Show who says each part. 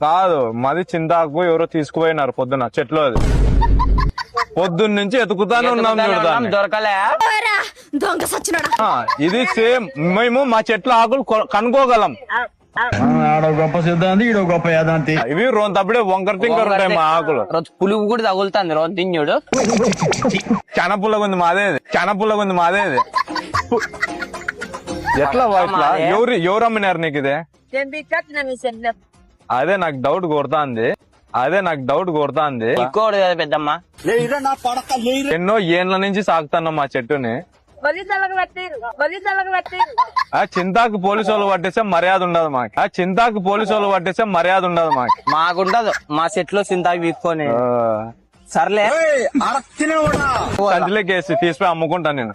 Speaker 1: కాదు మాది చింతాకు ఎవరో తీసుకుపోయినారు పొద్దున చెట్లు అది పొద్దున్న నుంచి ఎతుకుతానే ఉన్నాం చూడదాన్ని
Speaker 2: దొరకలే
Speaker 3: దొంగ సచ్చినాడా.
Speaker 1: ఇది సేమ్ మేము మా చెట్ల ఆకులు కనుక్కోగలం.
Speaker 4: ఆడ గొప్ప సిద్ధాంతి ఈడో గొప్ప యాదాంతి.
Speaker 1: ఇవి తప్పుడే వంకర టింకర్ ఉంటాయి మా ఆకులు.
Speaker 2: పులుగు కూడా తగులుతుంది రోజు తిన్నాడు.
Speaker 1: చాలా పుల్లగా ఉంది మాదేది, చాలా పుల్లగా ఉంది మాదేది. ఎట్లా ఇట్లా ఎవరు అమ్మినారు నీకు ఇదే? అదే నాకు డౌట్ కొడతాంది, అదే నాకు డౌట్ కొడతాంది.
Speaker 2: ఇంకోటి కదా పెద్దమ్మ,
Speaker 1: ఎన్నో ఏండ్ల నుంచి సాగుతాను మా చెట్టుని. ఆ చింతాకు పోలీసు వాళ్ళు పట్టేస్తే మర్యాద ఉండదు మాకు. ఆ చింతాకు పోలీసు వాళ్ళు పట్టేస్తే మర్యాద ఉండదు మాకు.
Speaker 2: మాకుండదు మా చెట్లు చింతాకు వీక్కొని. సర్లే
Speaker 1: సంచిలోకేసి తీసిపోయి అమ్ముకుంటాను నేను.